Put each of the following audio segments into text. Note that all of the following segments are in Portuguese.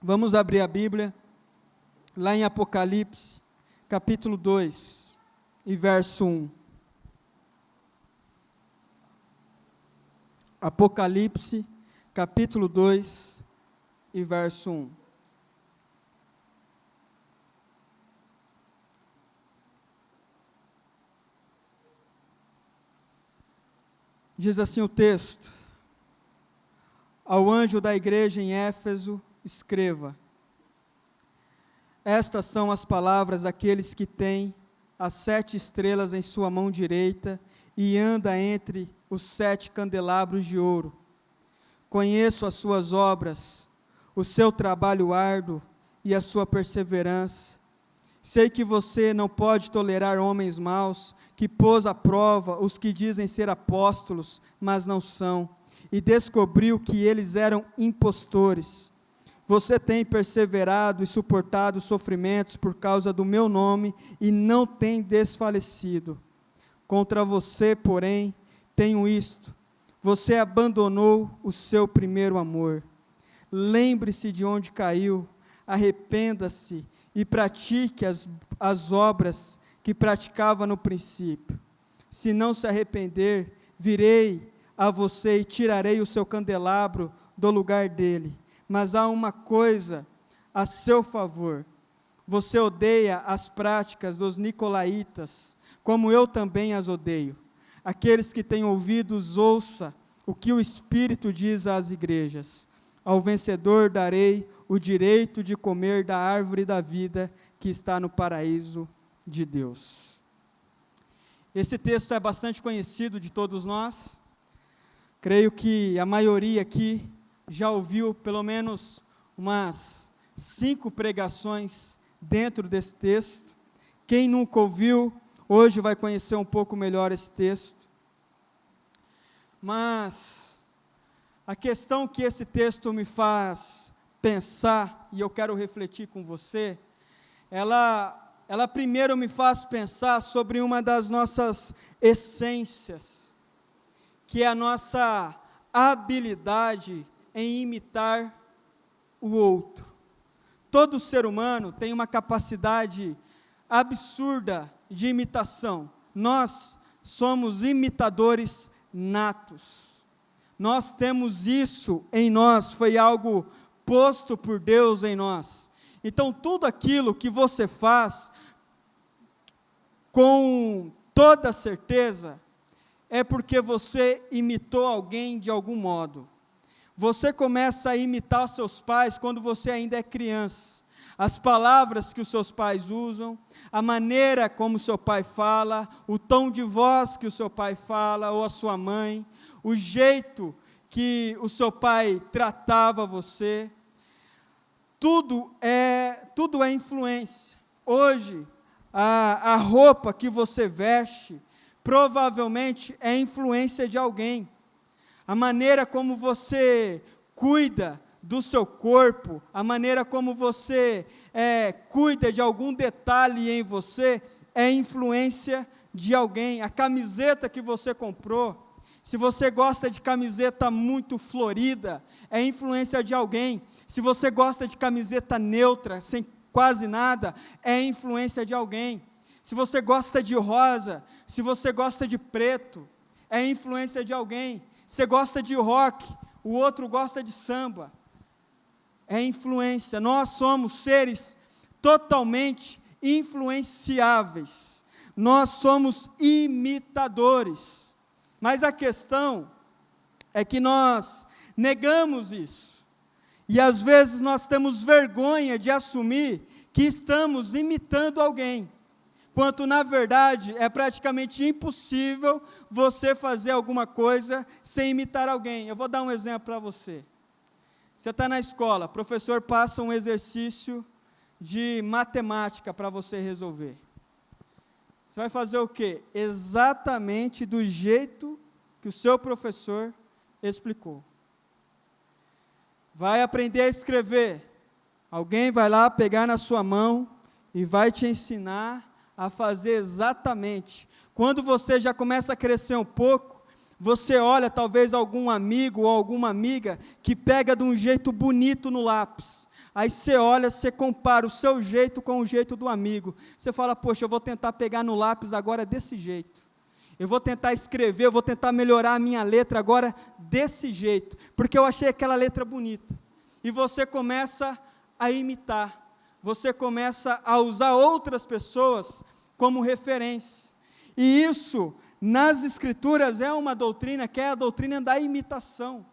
Vamos abrir a Bíblia, lá em Apocalipse, capítulo 2, e verso 1. Apocalipse, capítulo 2, e verso 1. Diz assim o texto: ao anjo da igreja em Éfeso, escreva: estas são as palavras daqueles que têm as 7 estrelas em sua mão direita e anda entre os 7 candelabros de ouro. Conheço as suas obras, o seu trabalho árduo e a sua perseverança. Sei que você não pode tolerar homens maus, que pôs à prova os que dizem ser apóstolos, mas não são, e descobriu que eles eram impostores. Você tem perseverado e suportado sofrimentos por causa do meu nome e não tem desfalecido. Contra você, porém, tenho isto: você abandonou o seu primeiro amor. Lembre-se de onde caiu, arrependa-se e pratique as obras que praticava no princípio. Se não se arrepender, virei a você e tirarei o seu candelabro do lugar dele. Mas há uma coisa a seu favor: você odeia as práticas dos nicolaítas, como eu também as odeio. Aqueles que têm ouvidos, ouça o que o Espírito diz às igrejas. Ao vencedor darei o direito de comer da árvore da vida que está no paraíso de Deus. Esse texto é bastante conhecido de todos nós. Creio que a maioria aqui já ouviu pelo menos umas 5 pregações dentro desse texto. Quem nunca ouviu, hoje vai conhecer um pouco melhor esse texto. Mas a questão que esse texto me faz pensar, e eu quero refletir com você, ela primeiro me faz pensar sobre uma das nossas essências, que é a nossa habilidade em imitar o outro. Todo ser humano tem uma capacidade absurda de imitação. Nós somos imitadores natos. Nós temos isso em nós, foi algo posto por Deus em nós. Então, tudo aquilo que você faz, com toda certeza, é porque você imitou alguém de algum modo. Você começa a imitar seus pais quando você ainda é criança. As palavras que os seus pais usam, a maneira como o seu pai fala, o tom de voz que o seu pai fala, ou a sua mãe, o jeito que o seu pai tratava você, tudo é influência. Hoje, a roupa que você veste, provavelmente é influência de alguém. A maneira como você cuida do seu corpo, a maneira como você cuida de algum detalhe em você, é influência de alguém. A camiseta que você comprou, se você gosta de camiseta muito florida, é influência de alguém. Se você gosta de camiseta neutra, sem quase nada, é influência de alguém. Se você gosta de rosa, se você gosta de preto, é influência de alguém. Você gosta de rock, o outro gosta de samba, é influência. Nós somos seres totalmente influenciáveis, nós somos imitadores, mas a questão é que nós negamos isso, e às vezes nós temos vergonha de assumir que estamos imitando alguém, quanto na verdade é praticamente impossível você fazer alguma coisa sem imitar alguém. Eu vou dar um exemplo para você. Você está na escola, o professor passa um exercício de matemática para você resolver. Você vai fazer o quê? Exatamente do jeito que o seu professor explicou. Vai aprender a escrever. Alguém vai lá pegar na sua mão e vai te ensinar a fazer exatamente. Quando você já começa a crescer um pouco, você olha talvez algum amigo ou alguma amiga que pega de um jeito bonito no lápis. Aí você olha, você compara o seu jeito com o jeito do amigo. Você fala, poxa, eu vou tentar pegar no lápis agora desse jeito. Eu vou tentar escrever, eu vou tentar melhorar a minha letra agora desse jeito, porque eu achei aquela letra bonita. E você começa a imitar. Você começa a usar outras pessoas como referência. E isso, nas Escrituras, é uma doutrina, que é a doutrina da imitação.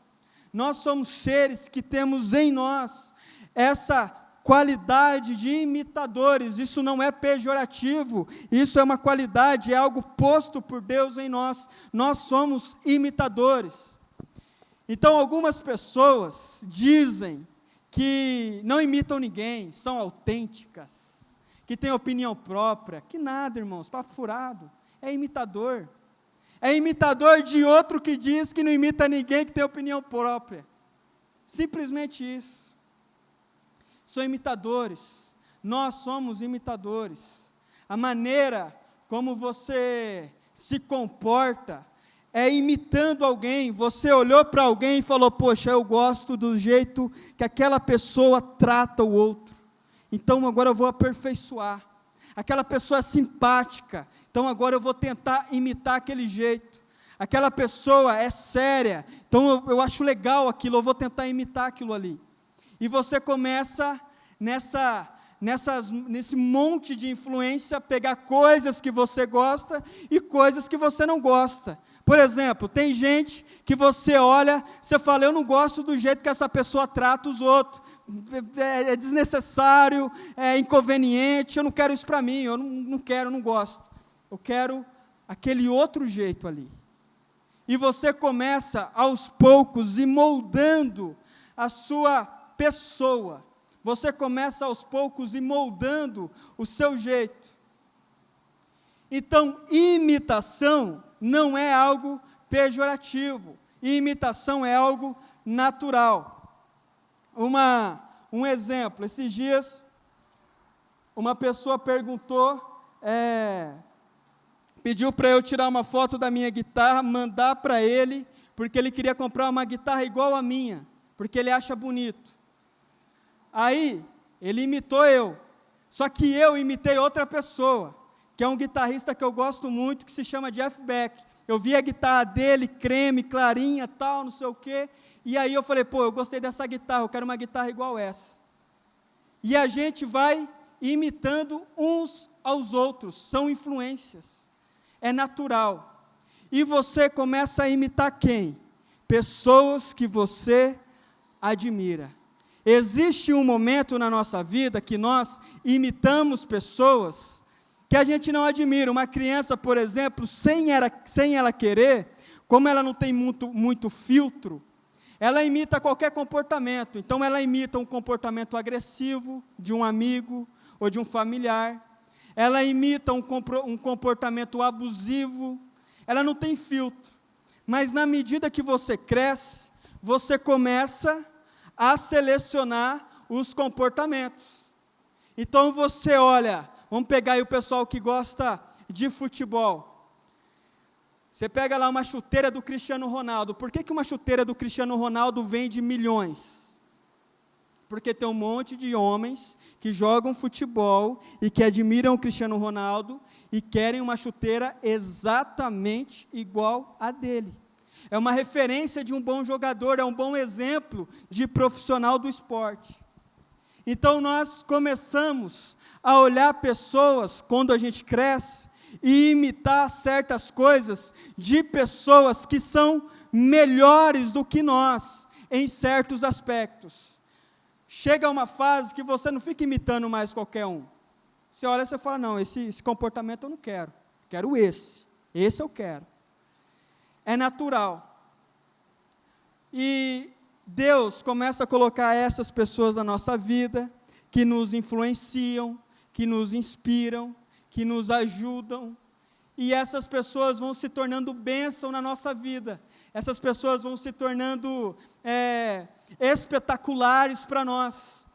Nós somos seres que temos em nós essa qualidade de imitadores. Isso não é pejorativo, isso é uma qualidade, é algo posto por Deus em nós. Nós somos imitadores. Então, algumas pessoas dizem que não imitam ninguém, são autênticas, que têm opinião própria. Que nada, irmãos, papo furado. É imitador. É imitador de outro que diz que não imita ninguém, que tem opinião própria. Simplesmente isso. São imitadores. Nós somos imitadores. A maneira como você se comporta é imitando alguém. Você olhou para alguém e falou, poxa, eu gosto do jeito que aquela pessoa trata o outro. Então agora eu vou aperfeiçoar. Aquela pessoa é simpática, então agora eu vou tentar imitar aquele jeito. Aquela pessoa é séria, então eu acho legal aquilo, eu vou tentar imitar aquilo ali. E você começa nesse monte de influência, pegar coisas que você gosta e coisas que você não gosta. Por exemplo, tem gente que você olha, você fala, eu não gosto do jeito que essa pessoa trata os outros. É desnecessário, é inconveniente, eu não quero isso para mim, eu não quero, não gosto. Eu quero aquele outro jeito ali. E você começa, aos poucos, ir moldando a sua pessoa. Você começa, aos poucos, ir moldando o seu jeito. Então, imitação não é algo pejorativo. Imitação é algo natural. Um exemplo, esses dias, uma pessoa perguntou, pediu para eu tirar uma foto da minha guitarra, mandar para ele, porque ele queria comprar uma guitarra igual a minha, porque ele acha bonito. Aí, ele imitou eu, só que eu imitei outra pessoa, que é um guitarrista que eu gosto muito, que se chama Jeff Beck. Eu vi a guitarra dele, creme, clarinha, tal, não sei o quê, e aí eu falei, eu gostei dessa guitarra, eu quero uma guitarra igual essa. E a gente vai imitando uns aos outros, são influências, é natural. E você começa a imitar quem? Pessoas que você admira. Existe um momento na nossa vida que nós imitamos pessoas que a gente não admira. Uma criança, por exemplo, sem ela querer, como ela não tem muito filtro, ela imita qualquer comportamento. Então, ela imita um comportamento agressivo de um amigo ou de um familiar. Ela imita um comportamento abusivo. Ela não tem filtro. Mas, na medida que você cresce, você começa a selecionar os comportamentos. Então, você olha, vamos pegar aí o pessoal que gosta de futebol. Você pega lá uma chuteira do Cristiano Ronaldo. Por que uma chuteira do Cristiano Ronaldo vende milhões? Porque tem um monte de homens que jogam futebol e que admiram o Cristiano Ronaldo e querem uma chuteira exatamente igual a dele. É uma referência de um bom jogador, é um bom exemplo de profissional do esporte. Então, nós começamos a olhar pessoas, quando a gente cresce, e imitar certas coisas de pessoas que são melhores do que nós, em certos aspectos. Chega uma fase que você não fica imitando mais qualquer um. Você olha e você fala, não, esse comportamento eu não quero esse eu quero. É natural. E Deus começa a colocar essas pessoas na nossa vida, que nos influenciam, que nos inspiram, que nos ajudam, e essas pessoas vão se tornando bênção na nossa vida, essas pessoas vão se tornando espetaculares para nós.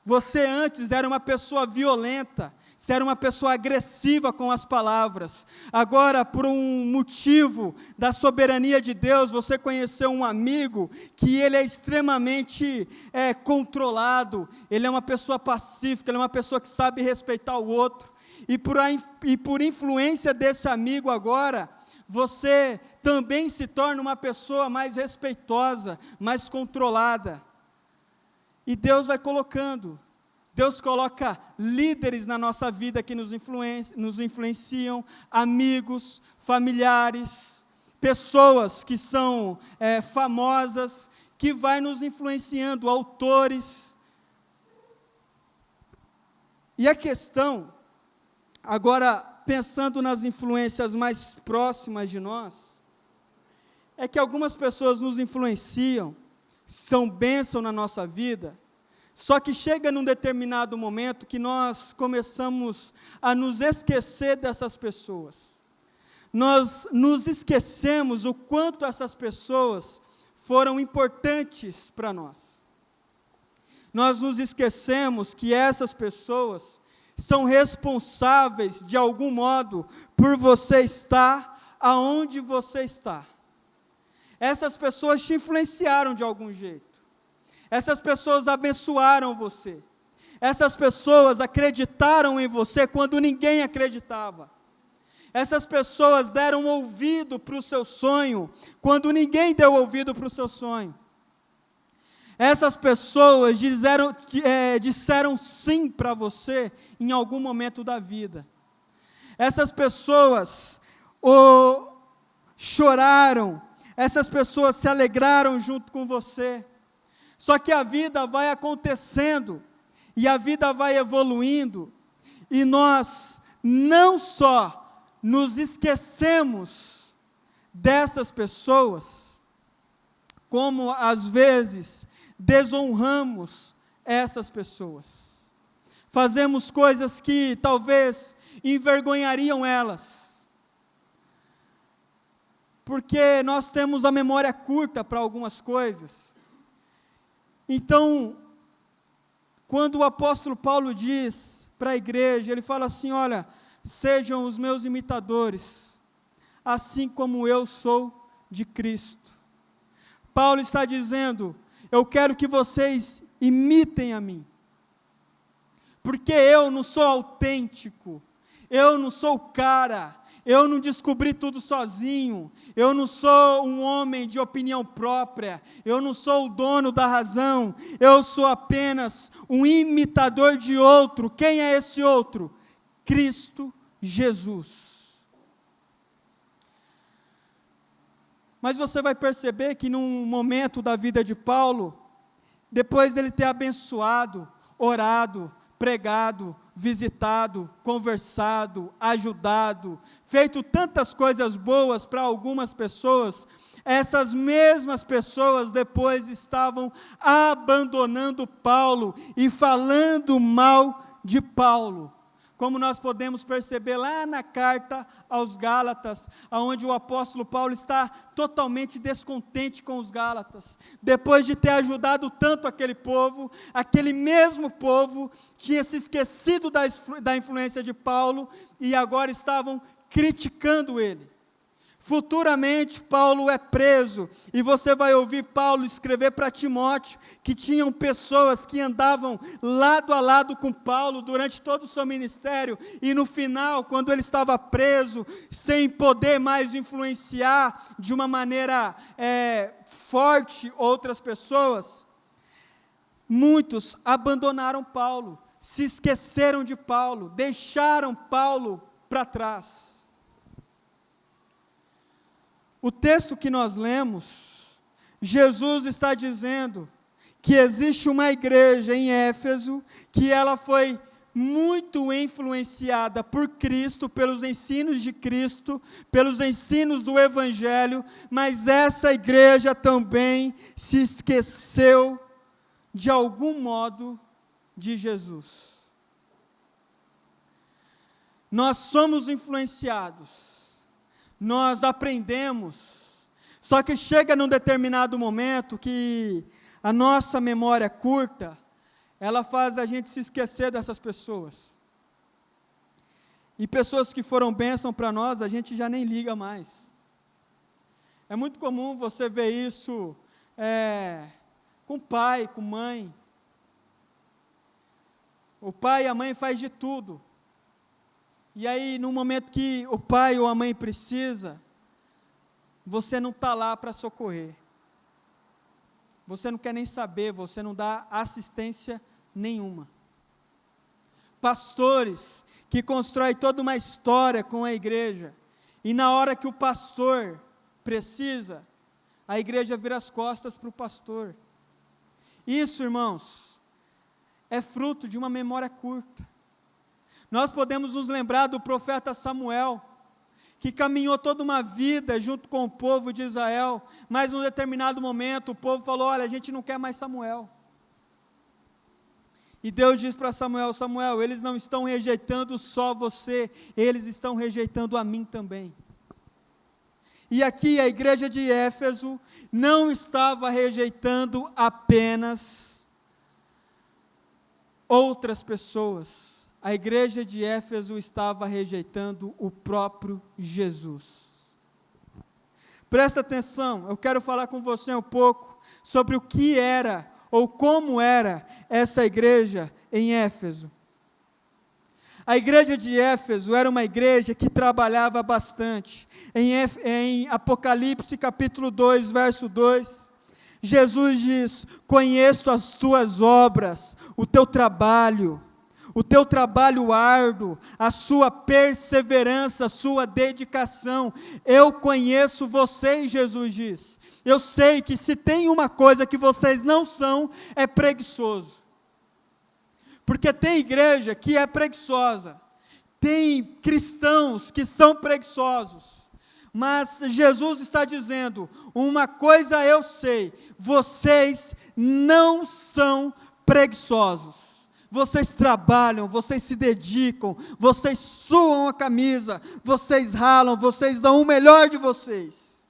Você antes era uma pessoa violenta, você era uma pessoa agressiva com as palavras. Agora, por um motivo da soberania de Deus, você conheceu um amigo que ele é extremamente controlado, ele é uma pessoa pacífica, ele é uma pessoa que sabe respeitar o outro. E por influência desse amigo agora, você também se torna uma pessoa mais respeitosa, mais controlada. E Deus vai colocando. Deus coloca líderes na nossa vida que nos influenciam, amigos, familiares, pessoas que são famosas, que vai nos influenciando, autores. E a questão, agora pensando nas influências mais próximas de nós, é que algumas pessoas nos influenciam, são bênção na nossa vida, só que chega num determinado momento que nós começamos a nos esquecer dessas pessoas. Nós nos esquecemos o quanto essas pessoas foram importantes para nós. Nós nos esquecemos que essas pessoas são responsáveis, de algum modo, por você estar aonde você está. Essas pessoas te influenciaram de algum jeito. Essas pessoas abençoaram você. Essas pessoas acreditaram em você quando ninguém acreditava. Essas pessoas deram ouvido para o seu sonho quando ninguém deu ouvido para o seu sonho. Essas pessoas disseram sim para você em algum momento da vida. Essas pessoas choraram, essas pessoas se alegraram junto com você. Só que a vida vai acontecendo, e a vida vai evoluindo, e nós não só nos esquecemos dessas pessoas, como às vezes desonramos essas pessoas. Fazemos coisas que talvez envergonhariam elas, porque nós temos a memória curta para algumas coisas. Então, quando o apóstolo Paulo diz para a igreja, ele fala assim, olha, sejam os meus imitadores, assim como eu sou de Cristo. Paulo está dizendo, eu quero que vocês imitem a mim, porque eu não sou autêntico, eu não sou o cara, eu não descobri tudo sozinho, eu não sou um homem de opinião própria, eu não sou o dono da razão, eu sou apenas um imitador de outro. Quem é esse outro? Cristo Jesus. Mas você vai perceber que num momento da vida de Paulo, depois dele ter abençoado, orado, pregado, visitado, conversado, ajudado, feito tantas coisas boas para algumas pessoas, essas mesmas pessoas depois estavam abandonando Paulo e falando mal de Paulo. Como nós podemos perceber lá na carta aos Gálatas, onde o apóstolo Paulo está totalmente descontente com os Gálatas. Depois de ter ajudado tanto aquele mesmo povo tinha se esquecido da influência de Paulo e agora estavam criticando ele. Futuramente Paulo é preso e você vai ouvir Paulo escrever para Timóteo que tinham pessoas que andavam lado a lado com Paulo durante todo o seu ministério e no final, quando ele estava preso, sem poder mais influenciar de uma maneira forte outras pessoas, muitos abandonaram Paulo, se esqueceram de Paulo, deixaram Paulo para trás. O texto que nós lemos, Jesus está dizendo que existe uma igreja em Éfeso, que ela foi muito influenciada por Cristo, pelos ensinos de Cristo, pelos ensinos do Evangelho, mas essa igreja também se esqueceu, de algum modo, de Jesus. Nós somos influenciados, nós aprendemos, só que chega num determinado momento que a nossa memória curta, ela faz a gente se esquecer dessas pessoas. E pessoas que foram bênção para nós, a gente já nem liga mais. É muito comum você ver isso com pai, com mãe. O pai e a mãe faz de tudo. E aí, no momento que o pai ou a mãe precisa, você não está lá para socorrer. Você não quer nem saber, você não dá assistência nenhuma. Pastores que constroem toda uma história com a igreja, e na hora que o pastor precisa, a igreja vira as costas para o pastor. Isso, irmãos, é fruto de uma memória curta. Nós podemos nos lembrar do profeta Samuel, que caminhou toda uma vida junto com o povo de Israel, mas num determinado momento o povo falou: olha, a gente não quer mais Samuel. E Deus diz para Samuel: Samuel, eles não estão rejeitando só você, eles estão rejeitando a mim também. E aqui a igreja de Éfeso não estava rejeitando apenas outras pessoas. A igreja de Éfeso estava rejeitando o próprio Jesus. Presta atenção, eu quero falar com você um pouco sobre o que era, ou como era, essa igreja em Éfeso. A igreja de Éfeso era uma igreja que trabalhava bastante. Em Apocalipse capítulo 2, verso 2, Jesus diz: conheço as tuas obras, o teu trabalho árduo, a sua perseverança, a sua dedicação. Eu conheço vocês, Jesus diz. Eu sei que se tem uma coisa que vocês não são, é preguiçoso. Porque tem igreja que é preguiçosa, tem cristãos que são preguiçosos, mas Jesus está dizendo: uma coisa eu sei, vocês não são preguiçosos. Vocês trabalham, vocês se dedicam, vocês suam a camisa, vocês ralam, vocês dão o melhor de vocês.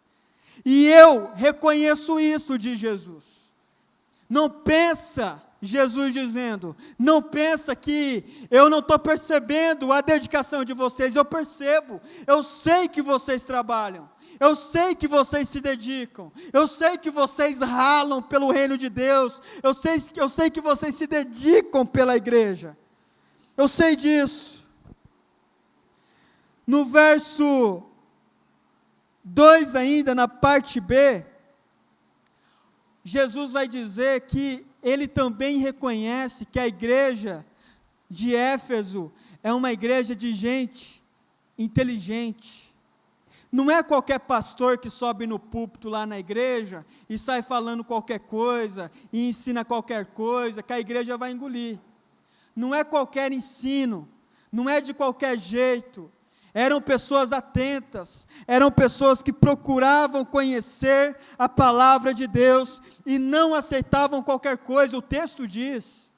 E eu reconheço isso de Jesus. Não pensa, Jesus dizendo, não pensa que eu não estou percebendo a dedicação de vocês. Eu percebo, eu sei que vocês trabalham, eu sei que vocês se dedicam, eu sei que vocês ralam pelo reino de Deus, eu sei que vocês se dedicam pela igreja, eu sei disso. No verso 2 ainda, na parte B, Jesus vai dizer que ele também reconhece que a igreja de Éfeso é uma igreja de gente inteligente. Não é qualquer pastor que sobe no púlpito lá na igreja e sai falando qualquer coisa e ensina qualquer coisa que a igreja vai engolir. Não é qualquer ensino, não é de qualquer jeito. Eram pessoas atentas, eram pessoas que procuravam conhecer a palavra de Deus e não aceitavam qualquer coisa. O texto diz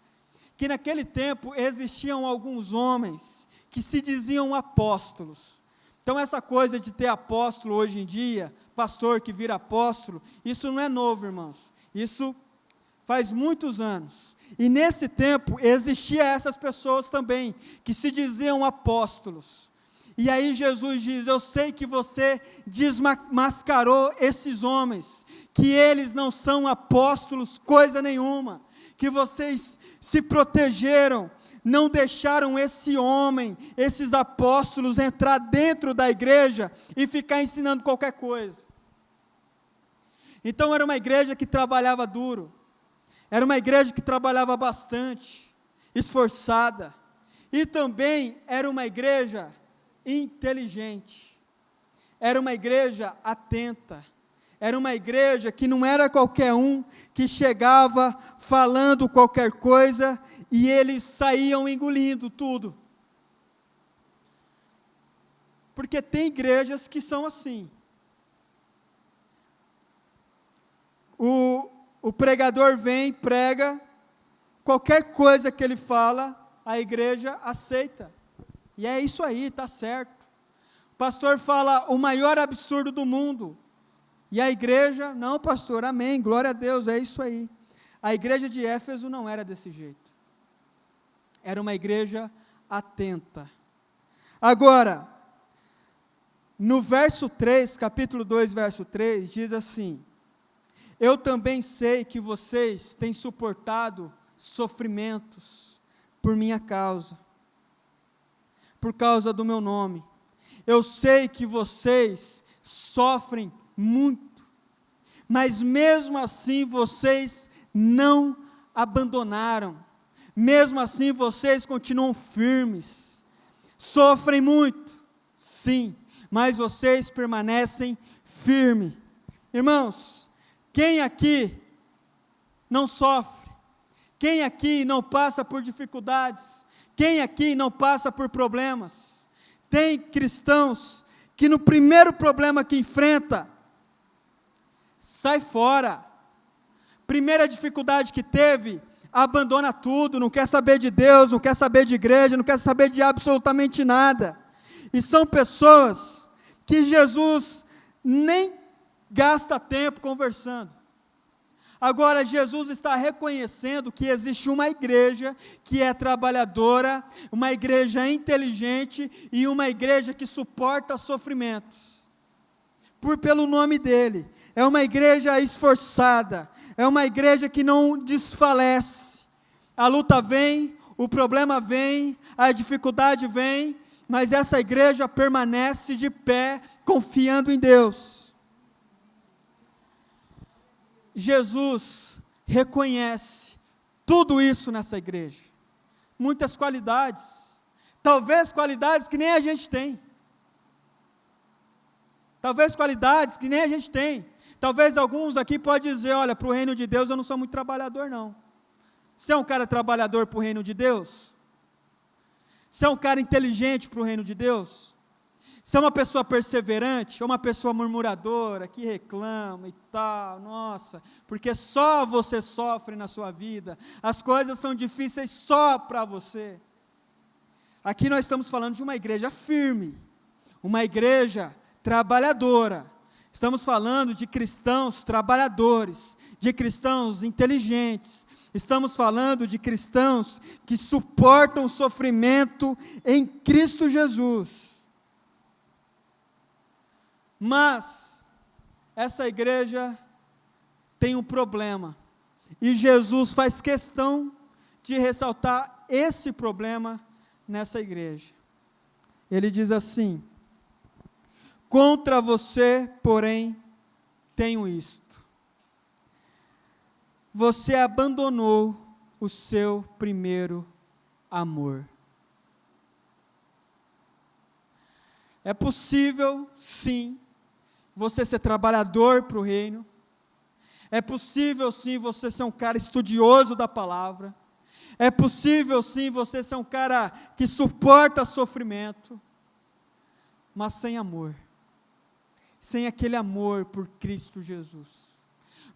que naquele tempo existiam alguns homens que se diziam apóstolos. Então essa coisa de ter apóstolo hoje em dia, pastor que vira apóstolo, isso não é novo, irmãos. Isso faz muitos anos. E nesse tempo existiam essas pessoas também, que se diziam apóstolos. E aí Jesus diz: eu sei que você desmascarou esses homens, que eles não são apóstolos coisa nenhuma, que vocês se protegeram, não deixaram esse homem, esses apóstolos entrar dentro da igreja e ficar ensinando qualquer coisa. Então era uma igreja que trabalhava duro, era uma igreja que trabalhava bastante, esforçada, e também era uma igreja inteligente, era uma igreja atenta, era uma igreja que não era qualquer um que chegava falando qualquer coisa e eles saíam engolindo tudo. Porque tem igrejas que são assim. O pregador vem, prega, qualquer coisa que ele fala, a igreja aceita. E é isso aí, está certo. O pastor fala o maior absurdo do mundo. E a igreja, não pastor, amém, glória a Deus, é isso aí. A igreja de Éfeso não era desse jeito. era uma igreja atenta. Agora, no verso 3, capítulo 2, verso 3, diz assim: eu também sei que vocês têm suportado sofrimentos por minha causa, por causa do meu nome. Eu sei que vocês sofrem muito, mas mesmo assim vocês não abandonaram, mesmo assim vocês continuam firmes. Sofrem muito, sim, mas vocês permanecem firmes. Irmãos, quem aqui não sofre? Quem aqui não passa por dificuldades? Quem aqui não passa por problemas? Tem cristãos que no primeiro problema que enfrenta, sai fora. Primeira dificuldade que teve, abandona tudo, não quer saber de Deus, não quer saber de igreja, não quer saber de absolutamente nada. E são pessoas que Jesus nem gasta tempo conversando. Agora, Jesus está reconhecendo que existe uma igreja que é trabalhadora, uma igreja inteligente e uma igreja que suporta sofrimentos. Pelo nome dele. É uma igreja esforçada, é uma igreja que não desfalece. A luta vem, o problema vem, a dificuldade vem, mas essa igreja permanece de pé, confiando em Deus. Jesus reconhece tudo isso nessa igreja, muitas qualidades, talvez qualidades que nem a gente tem, talvez alguns aqui podem dizer, olha, para o reino de Deus eu não sou muito trabalhador não. Você é um cara trabalhador para o reino de Deus? Você é um cara inteligente para o reino de Deus? Você é uma pessoa perseverante, ou uma pessoa murmuradora, que reclama e tal, nossa, porque só você sofre na sua vida, as coisas são difíceis só para você. Aqui nós estamos falando de uma igreja firme, uma igreja trabalhadora, estamos falando de cristãos trabalhadores, de cristãos inteligentes, estamos falando de cristãos que suportam o sofrimento em Cristo Jesus. Mas essa igreja tem um problema, e Jesus faz questão de ressaltar esse problema nessa igreja. Ele diz assim: contra você, porém, tenho isto: você abandonou o seu primeiro amor. É possível, sim, você ser trabalhador para o reino, é possível sim você ser um cara estudioso da palavra, é possível sim você ser um cara que suporta sofrimento, mas sem amor, sem aquele amor por Cristo Jesus.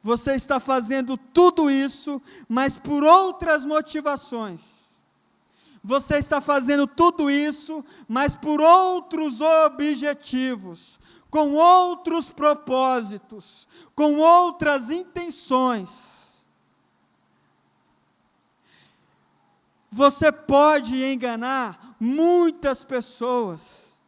Você está fazendo tudo isso, mas por outras motivações. Você está fazendo tudo isso, mas por outros objetivos, com outros propósitos, com outras intenções. Você pode enganar muitas pessoas,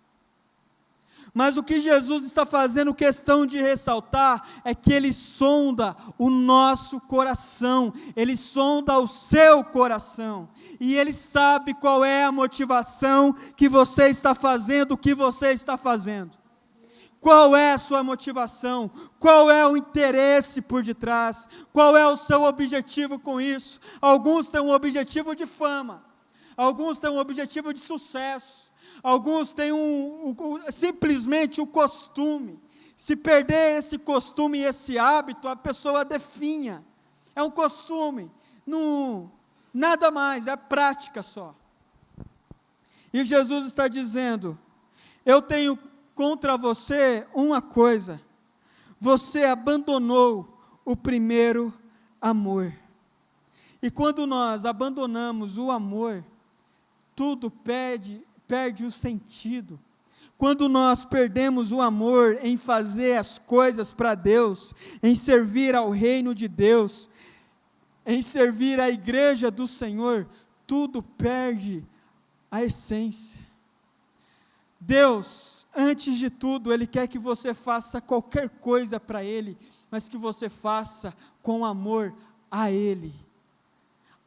mas o que Jesus está fazendo questão de ressaltar é que Ele sonda o nosso coração, Ele sonda o seu coração, e Ele sabe qual é a motivação que você está fazendo o que você está fazendo. Qual é a sua motivação? Qual é o interesse por detrás? Qual é o seu objetivo com isso? Alguns têm um objetivo de fama, alguns têm um objetivo de sucesso, alguns têm simplesmente o costume. Se perder esse costume e esse hábito, a pessoa definha. É um costume, nada mais, é prática só. E Jesus está dizendo: eu tenho contra você uma coisa: você abandonou o primeiro amor. E quando nós abandonamos o amor, tudo perde o sentido. Quando nós perdemos o amor em fazer as coisas para Deus, em servir ao reino de Deus, em servir a igreja do Senhor, tudo perde a essência. Deus, antes de tudo, Ele quer que você faça qualquer coisa para Ele, mas que você faça com amor a Ele.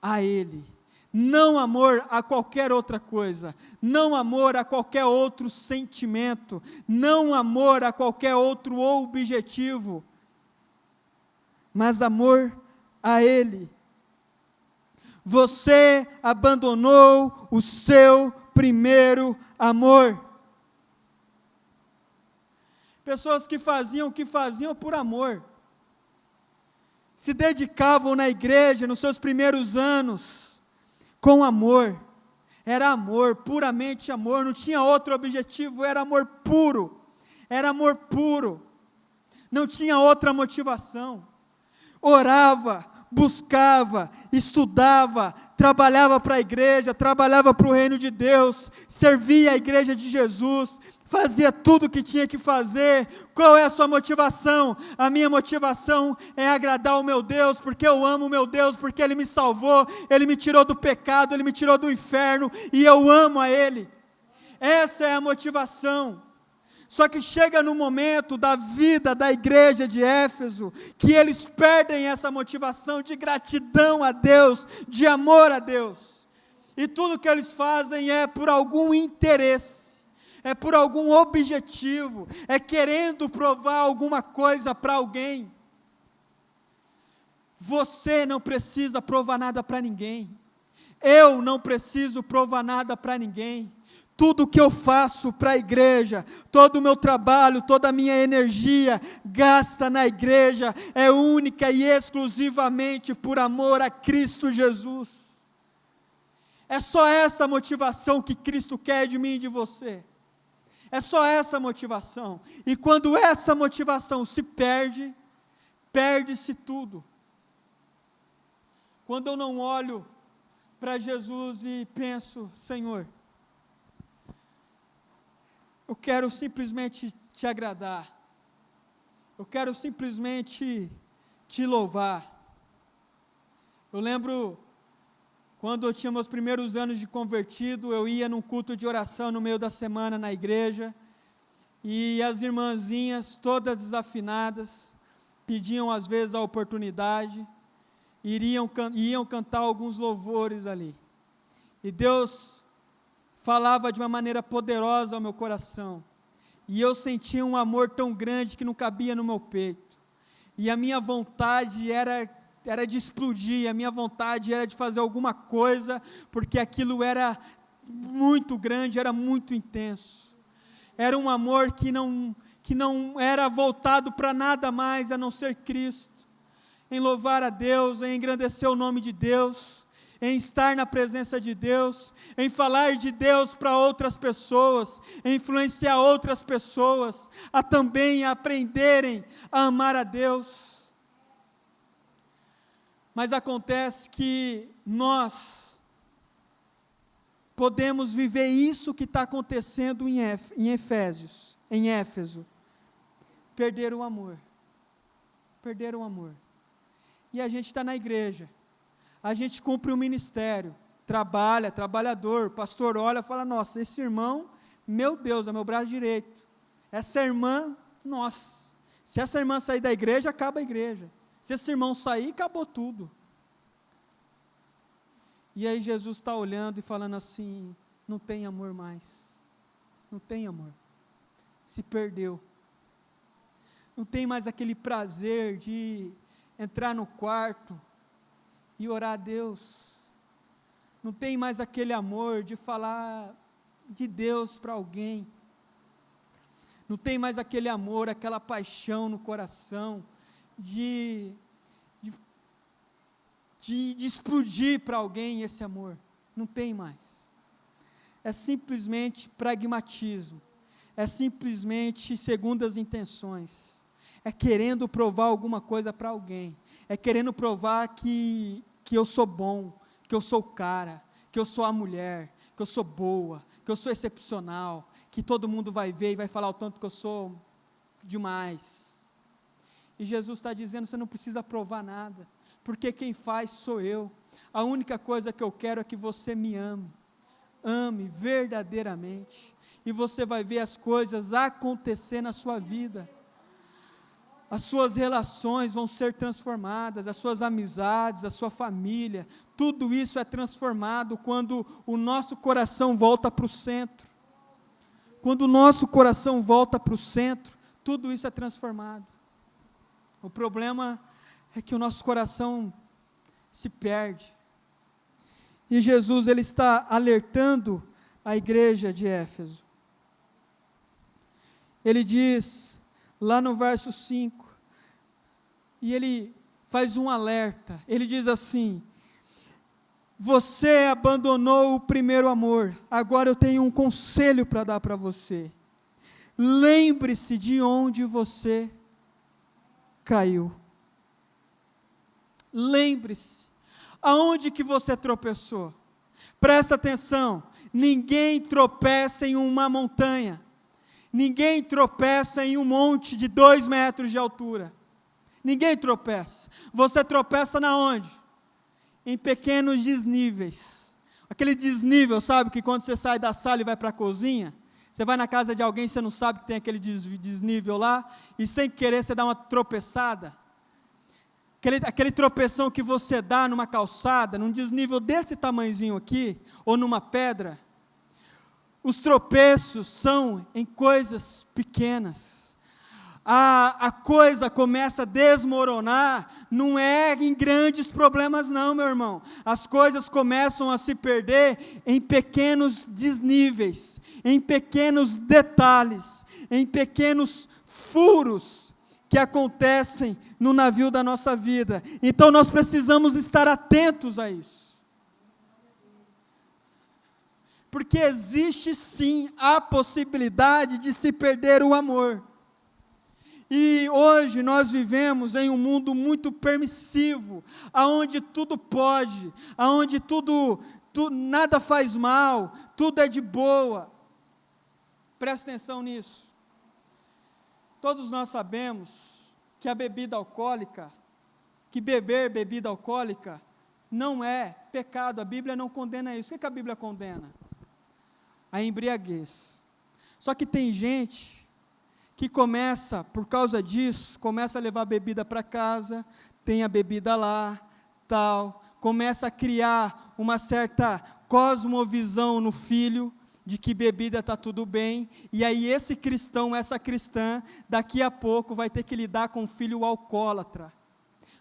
A Ele. Não amor a qualquer outra coisa, não amor a qualquer outro sentimento, não amor a qualquer outro objetivo, mas amor a Ele. Você abandonou o seu primeiro amor. Pessoas que faziam o que faziam por amor, se dedicavam na igreja nos seus primeiros anos, com amor, era amor, puramente amor, não tinha outro objetivo, era amor puro, não tinha outra motivação. Orava, buscava, estudava, trabalhava para a igreja, trabalhava para o reino de Deus, servia a igreja de Jesus, fazia tudo o que tinha que fazer. Qual é a sua motivação? A minha motivação é agradar o meu Deus, porque eu amo o meu Deus, porque Ele me salvou, Ele me tirou do pecado, Ele me tirou do inferno, e eu amo a Ele. Essa é a motivação. Só que chega no momento da vida da igreja de Éfeso, que eles perdem essa motivação de gratidão a Deus, de amor a Deus, e tudo que eles fazem é por algum interesse, é por algum objetivo, é querendo provar alguma coisa para alguém. Você não precisa provar nada para ninguém, eu não preciso provar nada para ninguém. Tudo que eu faço para a igreja, todo o meu trabalho, toda a minha energia gasta na igreja, é única e exclusivamente por amor a Cristo Jesus. É só essa motivação que Cristo quer de mim e de você. É só essa motivação. E quando essa motivação se perde, perde-se tudo. Quando eu não olho para Jesus e penso, Senhor, eu quero simplesmente te agradar, eu quero simplesmente te louvar. Eu lembro, quando eu tinha meus primeiros anos de convertido, eu ia num culto de oração no meio da semana na igreja, e as irmãzinhas, todas desafinadas, pediam às vezes a oportunidade, iam cantar alguns louvores ali, e Deus falava de uma maneira poderosa ao meu coração, e eu sentia um amor tão grande que não cabia no meu peito, e a minha vontade era de explodir, a minha vontade era de fazer alguma coisa, porque aquilo era muito grande, era muito intenso, era um amor que não era voltado para nada mais a não ser Cristo, em louvar a Deus, em engrandecer o nome de Deus, em estar na presença de Deus, em falar de Deus para outras pessoas, em influenciar outras pessoas, a também aprenderem a amar a Deus. Mas acontece que nós podemos viver isso que está acontecendo em Éfeso, perder o amor, e a gente está na igreja, a gente cumpre o ministério, trabalha, trabalhador, o pastor olha e fala, nossa, esse irmão, meu Deus, é meu braço direito, essa irmã, nossa, se essa irmã sair da igreja, acaba a igreja, se esse irmão sair, acabou tudo. E aí Jesus está olhando e falando assim, não tem amor mais, não tem amor, se perdeu, não tem mais aquele prazer de entrar no quarto e orar a Deus, não tem mais aquele amor de falar de Deus para alguém, não tem mais aquele amor, aquela paixão no coração, de explodir para alguém esse amor, não tem mais, é simplesmente pragmatismo, é simplesmente segundas intenções, é querendo provar alguma coisa para alguém, é querendo provar que eu sou bom, que eu sou o cara, que eu sou a mulher, que eu sou boa, que eu sou excepcional, que todo mundo vai ver e vai falar o tanto que eu sou demais. E Jesus está dizendo, você não precisa provar nada, porque quem faz sou eu. A única coisa que eu quero é que você me ame verdadeiramente, e você vai ver as coisas acontecer na sua vida. As suas relações vão ser transformadas, as suas amizades, a sua família, tudo isso é transformado quando o nosso coração volta para o centro. Quando o nosso coração volta para o centro, tudo isso é transformado. O problema é que o nosso coração se perde. E Jesus, ele está alertando a igreja de Éfeso. Ele diz, lá no verso 5, e ele faz um alerta, ele diz assim: você abandonou o primeiro amor, agora eu tenho um conselho para dar para você. Lembre-se de onde você caiu. Lembre-se, aonde que você tropeçou. Presta atenção, ninguém tropeça em uma montanha, ninguém tropeça em um monte de 2 metros de altura, ninguém tropeça. Você tropeça na onde? Em pequenos desníveis. Aquele desnível, sabe, que quando você sai da sala e vai para a cozinha, você vai na casa de alguém, você não sabe que tem aquele desnível lá, e sem querer você dá uma tropeçada. Aquele tropeção que você dá numa calçada, num desnível desse tamanhozinho aqui, ou numa pedra. Os tropeços são em coisas pequenas. A coisa começa a desmoronar, não é em grandes problemas não, meu irmão. As coisas começam a se perder em pequenos desníveis, em pequenos detalhes, em pequenos furos que acontecem no navio da nossa vida. Então nós precisamos estar atentos a isso. Porque existe sim a possibilidade de se perder o amor. E hoje nós vivemos em um mundo muito permissivo, aonde tudo pode, aonde nada faz mal, tudo é de boa. Presta atenção nisso. Todos nós sabemos que a bebida alcoólica, que beber bebida alcoólica não é pecado, a Bíblia não condena isso. O que a Bíblia condena? A embriaguez. Só que tem gente que começa, por causa disso, começa a levar a bebida para casa, tem a bebida lá, tal, começa a criar uma certa cosmovisão no filho, de que bebida está tudo bem, e aí esse cristão, essa cristã, daqui a pouco vai ter que lidar com um filho alcoólatra.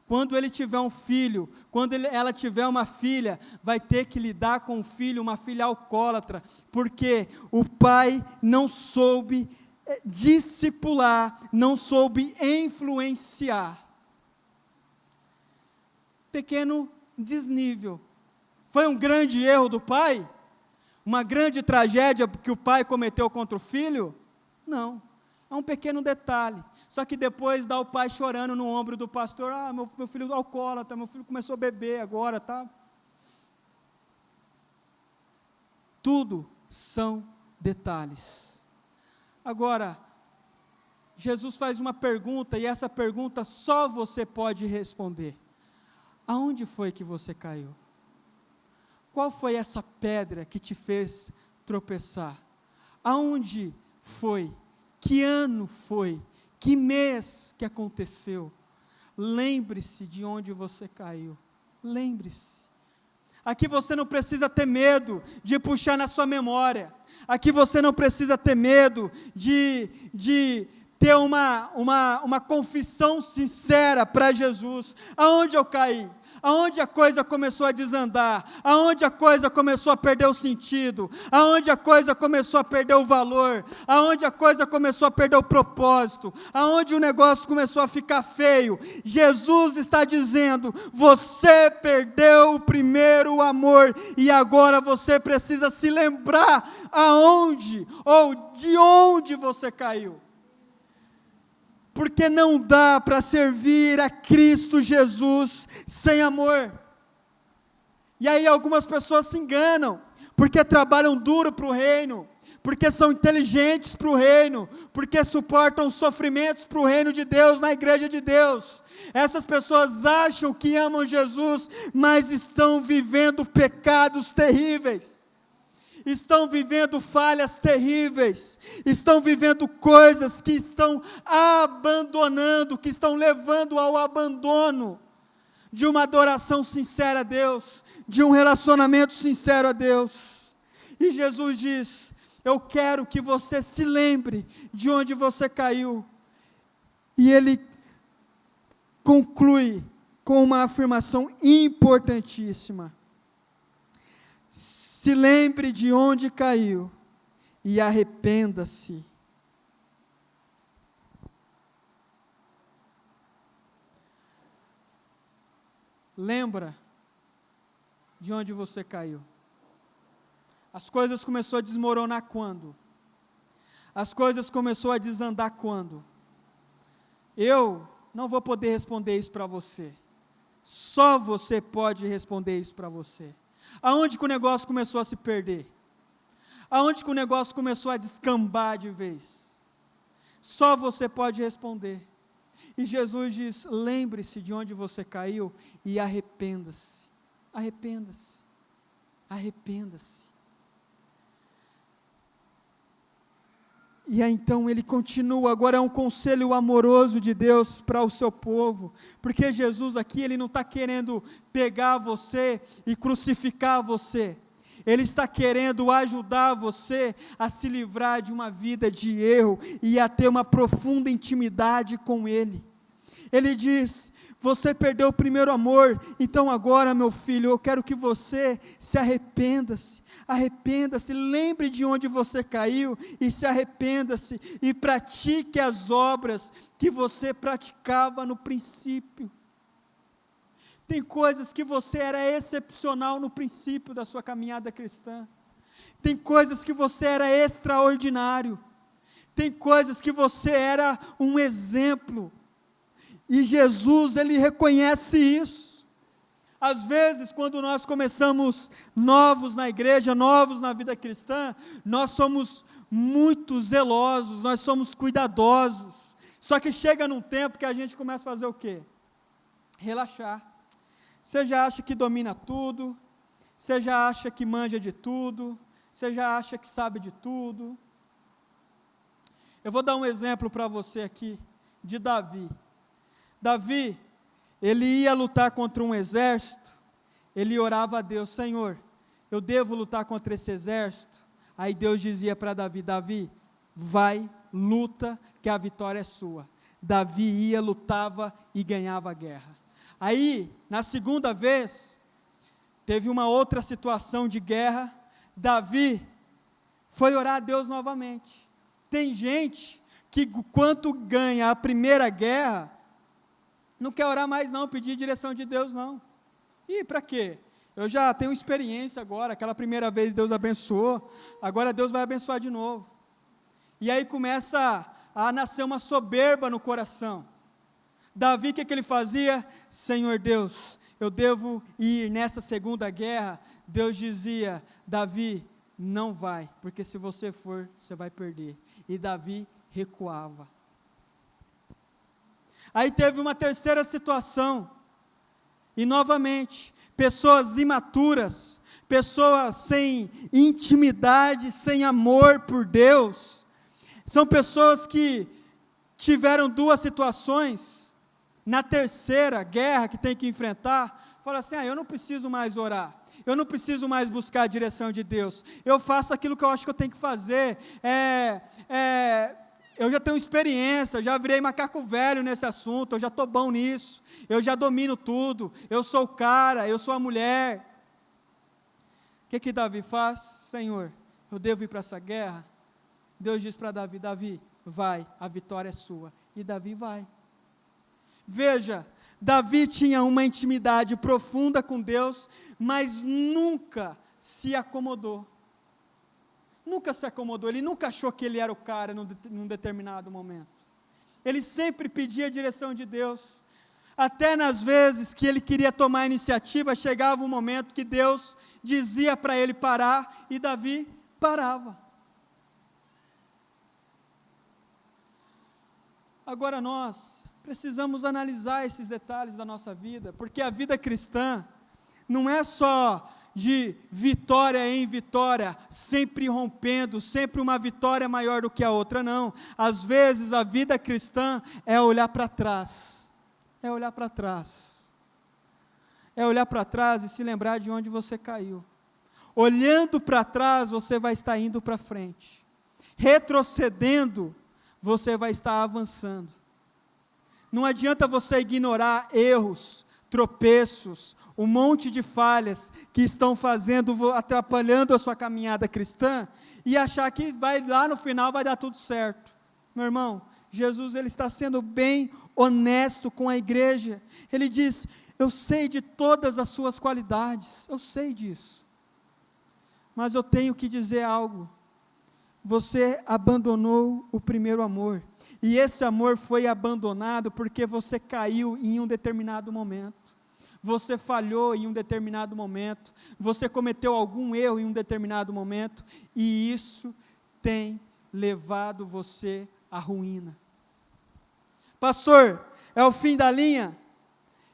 Quando ele tiver um filho, quando ela tiver uma filha, vai ter que lidar com um filho, uma filha alcoólatra, porque o pai não soube discipular, não soube influenciar. Pequeno desnível. Foi um grande erro do pai? Uma grande tragédia que o pai cometeu contra o filho? Não, é um pequeno detalhe. Só que depois dá o pai chorando no ombro do pastor: meu filho é alcoólatra, meu filho começou a beber agora, tá? Tudo são detalhes. Agora, Jesus faz uma pergunta, e essa pergunta só você pode responder: aonde foi que você caiu? Qual foi essa pedra que te fez tropeçar? Aonde foi? Que ano foi? Que mês que aconteceu? Lembre-se de onde você caiu. Lembre-se. Aqui você não precisa ter medo de puxar na sua memória. Aqui você não precisa ter medo de ter uma confissão sincera para Jesus. Aonde eu caí? Aonde a coisa começou a desandar, aonde a coisa começou a perder o sentido, aonde a coisa começou a perder o valor, aonde a coisa começou a perder o propósito, aonde o negócio começou a ficar feio. Jesus está dizendo: você perdeu o primeiro amor, e agora você precisa se lembrar aonde, ou de onde você caiu. Porque não dá para servir a Cristo Jesus sem amor. E aí algumas pessoas se enganam, porque trabalham duro para o reino, porque são inteligentes para o reino, porque suportam sofrimentos para o reino de Deus, na igreja de Deus. Essas pessoas acham que amam Jesus, mas estão vivendo pecados terríveis, estão vivendo falhas terríveis, estão vivendo coisas que estão abandonando, que estão levando ao abandono de uma adoração sincera a Deus, de um relacionamento sincero a Deus. E Jesus diz: eu quero que você se lembre de onde você caiu. E Ele conclui com uma afirmação importantíssima: se lembre de onde caiu e arrependa-se. Lembra de onde você caiu. As coisas começaram a desmoronar quando? As coisas começaram a desandar quando? Eu não vou poder responder isso para você. Só você pode responder isso para você. Aonde que o negócio começou a se perder? Aonde que o negócio começou a descambar de vez? Só você pode responder. E Jesus diz: lembre-se de onde você caiu e arrependa-se. Arrependa-se. Arrependa-se. E aí então ele continua, agora é um conselho amoroso de Deus para o seu povo, porque Jesus aqui, ele não está querendo pegar você e crucificar você, ele está querendo ajudar você a se livrar de uma vida de erro e a ter uma profunda intimidade com Ele. Ele diz: você perdeu o primeiro amor, então agora, meu filho, eu quero que você se arrependa-se, lembre de onde você caiu e se arrependa-se, e pratique as obras que você praticava no princípio. Tem coisas que você era excepcional no princípio da sua caminhada cristã, tem coisas que você era extraordinário, tem coisas que você era um exemplo, e Jesus, Ele reconhece isso. Às vezes, quando nós começamos novos na igreja, novos na vida cristã, nós somos muito zelosos, nós somos cuidadosos, só que chega num tempo que a gente começa a fazer o quê? Relaxar. Você já acha que domina tudo, você já acha que manja de tudo, você já acha que sabe de tudo. Eu vou dar um exemplo para você aqui, de Davi. Davi, ele ia lutar contra um exército, ele orava a Deus: Senhor, eu devo lutar contra esse exército? Aí Deus dizia para Davi: Davi, vai, luta, que a vitória é sua. Davi ia, lutava e ganhava a guerra. Aí, na segunda vez, teve uma outra situação de guerra, Davi foi orar a Deus novamente. Tem gente que, quando ganha a primeira guerra, não quer orar mais não, pedir direção de Deus não. E para quê? Eu já tenho experiência agora, aquela primeira vez Deus abençoou, agora Deus vai abençoar de novo. E aí começa a nascer uma soberba no coração. Davi, o que ele fazia? Senhor Deus, eu devo ir nessa segunda guerra. Deus dizia: Davi, não vai, porque se você for, você vai perder. E Davi recuava. Aí teve uma terceira situação, e novamente, pessoas imaturas, pessoas sem intimidade, sem amor por Deus, são pessoas que tiveram duas situações, na terceira guerra que tem que enfrentar, falam assim: eu não preciso mais orar, eu não preciso mais buscar a direção de Deus, eu faço aquilo que eu acho que eu tenho que fazer, eu já tenho experiência, já virei macaco velho nesse assunto, eu já estou bom nisso, eu já domino tudo, eu sou o cara, eu sou a mulher. O que Davi faz? Senhor, eu devo ir para essa guerra? Deus diz para Davi: Davi, vai, a vitória é sua. E Davi vai. Veja, Davi tinha uma intimidade profunda com Deus, mas nunca se acomodou. Nunca se acomodou, ele nunca achou que ele era o cara num determinado momento. Ele sempre pedia a direção de Deus. Até nas vezes que ele queria tomar a iniciativa, chegava um momento que Deus dizia para ele parar, e Davi parava. Agora nós precisamos analisar esses detalhes da nossa vida, porque a vida cristã não é só de vitória em vitória, sempre rompendo, sempre uma vitória maior do que a outra, não. Às vezes a vida cristã é olhar para trás, é olhar para trás, é olhar para trás e se lembrar de onde você caiu. Olhando para trás, você vai estar indo para frente. Retrocedendo, você vai estar avançando. Não adianta você ignorar erros, tropeços, um monte de falhas que estão atrapalhando a sua caminhada cristã e achar que lá no final vai dar tudo certo. Meu irmão, Jesus ele está sendo bem honesto com a igreja. Ele diz: eu sei de todas as suas qualidades, eu sei disso. Mas eu tenho que dizer algo. Você abandonou o primeiro amor. E esse amor foi abandonado porque você caiu em um determinado momento. Você falhou em um determinado momento. Você cometeu algum erro em um determinado momento. E isso tem levado você à ruína. Pastor, é o fim da linha?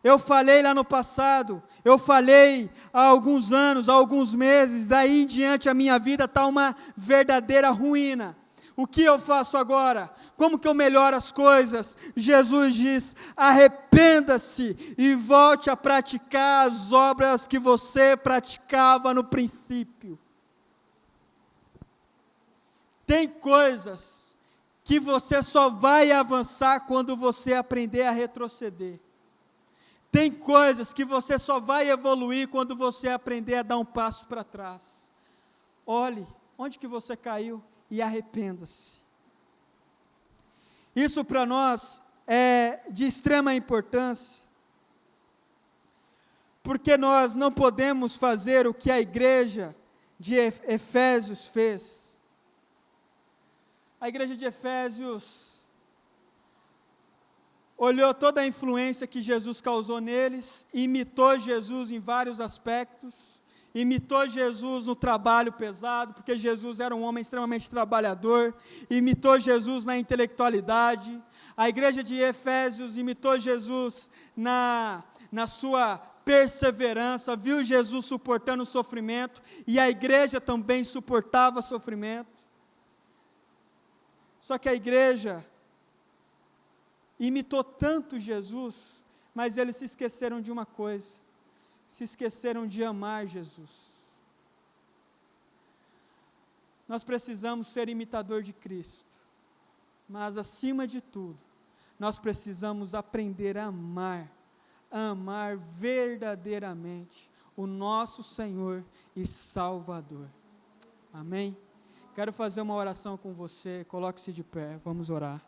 Eu falei lá no passado, eu falei há alguns anos, há alguns meses, daí em diante a minha vida está uma verdadeira ruína. O que eu faço agora? Como que eu melhoro as coisas? Jesus diz: arrependa-se e volte a praticar as obras que você praticava no princípio. Tem coisas que você só vai avançar quando você aprender a retroceder. Tem coisas que você só vai evoluir quando você aprender a dar um passo para trás. Olhe onde que você caiu e arrependa-se. Isso para nós é de extrema importância, porque nós não podemos fazer o que a igreja de Efésios fez. A igreja de Efésios olhou toda a influência que Jesus causou neles, imitou Jesus em vários aspectos, imitou Jesus no trabalho pesado, porque Jesus era um homem extremamente trabalhador, imitou Jesus na intelectualidade. A igreja de Efésios imitou Jesus na sua perseverança, viu Jesus suportando o sofrimento, e a igreja também suportava sofrimento. Só que a igreja imitou tanto Jesus, mas eles se esqueceram de uma coisa, se esqueceram de amar Jesus. Nós precisamos ser imitador de Cristo, mas acima de tudo, nós precisamos aprender a amar verdadeiramente o nosso Senhor e Salvador. Amém? Quero fazer uma oração com você, coloque-se de pé, vamos orar.